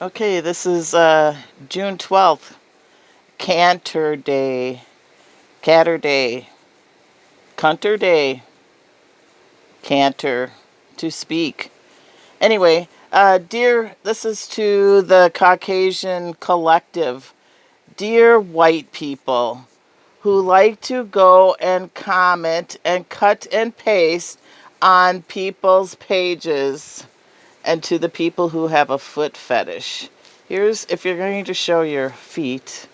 Okay, this is June 12th, Canter Day, Catter Day, Cunter Day, Canter, to speak. Anyway, this is to the Caucasian collective. Dear white people who like to go and comment and cut and paste on people's pages, and to the people who have a foot fetish. Here's if you're going to show your feet,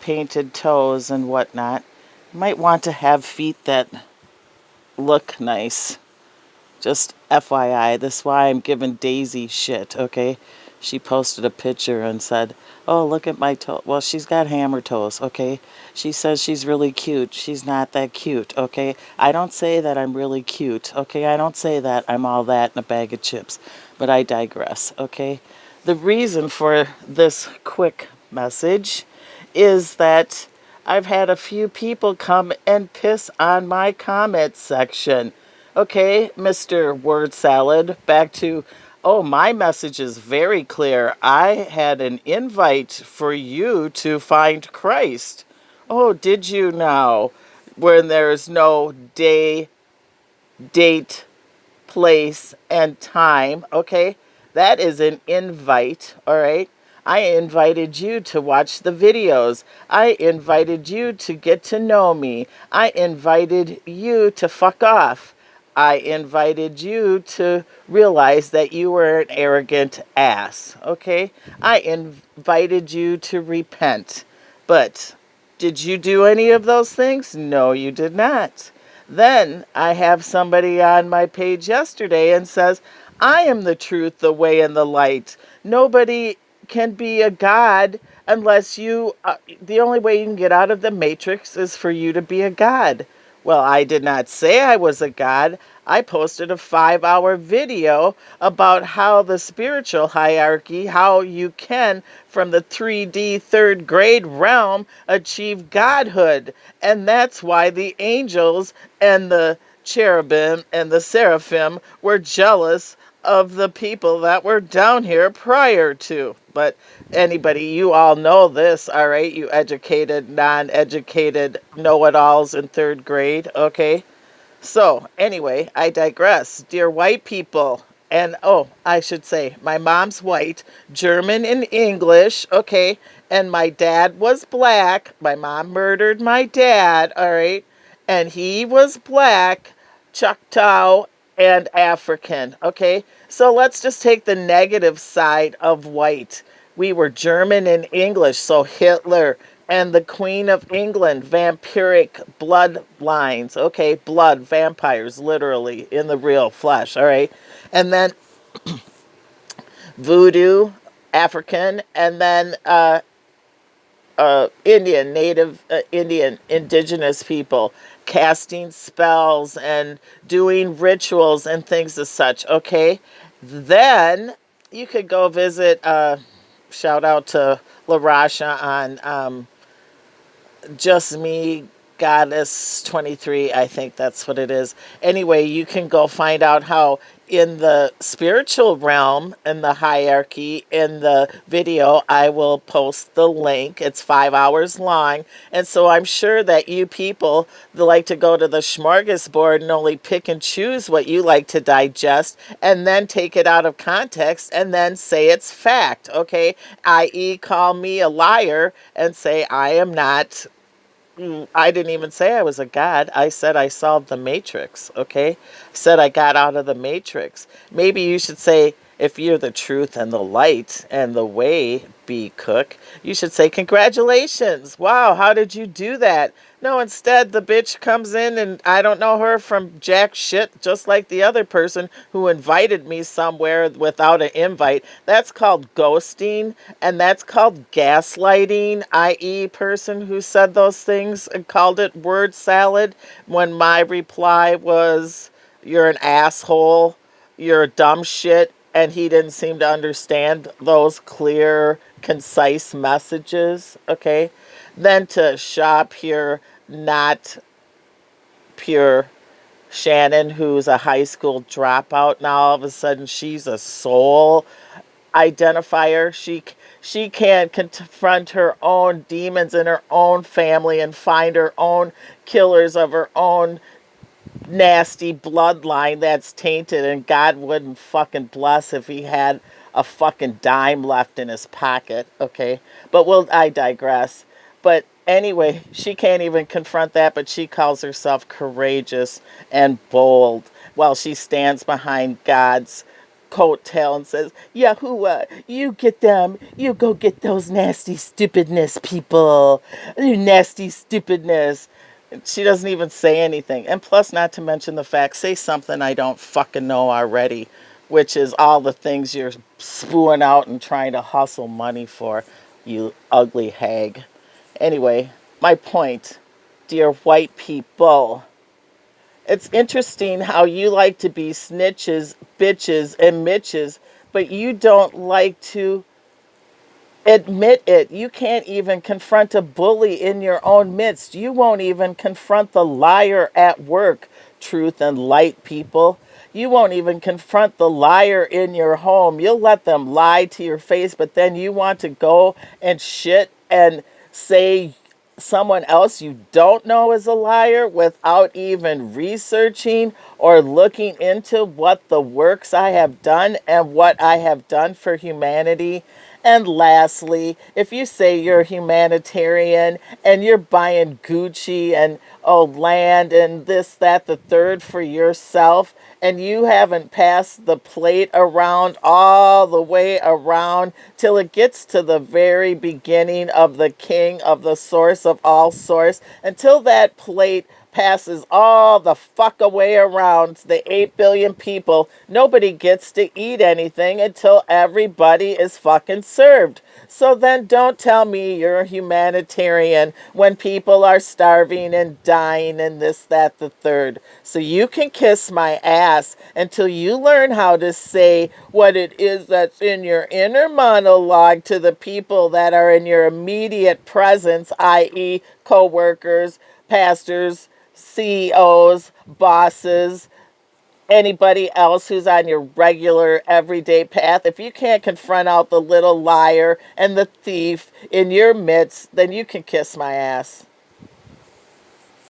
painted toes and whatnot, you might want to have feet that look nice. Just FYI, this is why I'm giving Daisy shit, okay? She posted a picture and said, "Oh, look at my toe." Well, she's got hammer toes, okay? She says she's really cute. She's not that cute, okay? I don't say that I'm really cute, okay? I don't say that I'm all that in a bag of chips, but I digress, okay? The reason for this quick message is that I've had a few people come and piss on my comment section. Okay, Mr. Word Salad, back to, oh, my message is very clear. I had an invite for you to find Christ. Oh, did you now? When there's no day, date, place, and time, okay? That is an invite, all right? I invited you to watch the videos. I invited you to get to know me. I invited you to fuck off. I invited you to realize that you were an arrogant ass, okay? I invited you to repent. But did you do any of those things? No, you did not. Then I have somebody on my page yesterday and says, I am the truth, the way, and the light. Nobody can be a God unless the only way you can get out of the matrix is for you to be a God. Well, I did not say I was a God. I posted a 5-hour video about how the spiritual hierarchy, how you can, from the 3D third grade realm, achieve godhood. And that's why the angels and the cherubim and the seraphim were jealous of the people that were down here prior to. But anybody, you all know this, all right? You educated, non educated know it alls in third grade, okay? So, anyway, I digress. Dear white people, and oh, I should say, my mom's white, German and English, okay? And my dad was black. My mom murdered my dad, all right? And he was black, Choctaw, and African, okay? So let's just take the negative side of white. We were German and English, so Hitler and the Queen of England, vampiric bloodlines. Okay, blood, vampires, literally, in the real flesh, all right? And then voodoo, African, and then Indian, native Indian, indigenous people, casting spells and doing rituals and things as such, okay? Then you could go visit, shout out to La Rasha on Just Me Goddess 23, I think that's what it is. Anyway, you can go find out how in the spiritual realm, in the hierarchy, in the video, I will post the link. It's 5 hours long. And so I'm sure that you people that like to go to the smorgasbord and only pick and choose what you like to digest and then take it out of context and then say it's fact, okay? I.e., call me a liar and say I am not. I didn't even say I was a god. I said I solved the matrix, okay? Said I got out of the matrix. Maybe you should say, if you're the truth and the light and the way, B. Cook, you should say, congratulations. Wow, how did you do that? No, instead, the bitch comes in and I don't know her from jack shit, just like the other person who invited me somewhere without an invite. That's called ghosting, and that's called gaslighting, i.e., person who said those things and called it word salad when my reply was, you're an asshole, you're a dumb shit, and he didn't seem to understand those clear, concise messages, okay? Then to shop here, not pure Shannon, who's a high school dropout, now all of a sudden she's a soul. identifier. She can't confront her own demons in her own family and find her own killers of her own nasty bloodline that's tainted, and God wouldn't fucking bless if he had a fucking dime left in his pocket, okay? But I digress. But anyway, she can't even confront that, but she calls herself courageous and bold while she stands behind God's coattail and says, Yahuwah, you get them. You go get those nasty stupidness people. You nasty stupidness. She doesn't even say anything. And plus, not to mention the fact, say something I don't fucking know already, which is all the things you're spewing out and trying to hustle money for, you ugly hag. Anyway, my point, dear white people, it's interesting how you like to be snitches, bitches, and mitches, but you don't like to admit it. You can't even confront a bully in your own midst. You won't even confront the liar at work, truth and light people. You won't even confront the liar in your home. You'll let them lie to your face, but then you want to go and shit and say someone else you don't know is a liar without even researching or looking into what the works I have done and what I have done for humanity. And lastly, if you say you're a humanitarian and you're buying Gucci and land and this, that, the third for yourself, and you haven't passed the plate around all the way around till it gets to the very beginning of the king of the source of all source, until that plate passes all the fuck away around the 8 billion people, nobody gets to eat anything until everybody is fucking served. So then don't tell me you're a humanitarian when people are starving and dying and this, that, the third. So you can kiss my ass until you learn how to say what it is that's in your inner monologue to the people that are in your immediate presence, i.e. co-workers, pastors, CEOs, bosses, anybody else who's on your regular everyday path. If you can't confront out the little liar and the thief in your midst, then you can kiss my ass.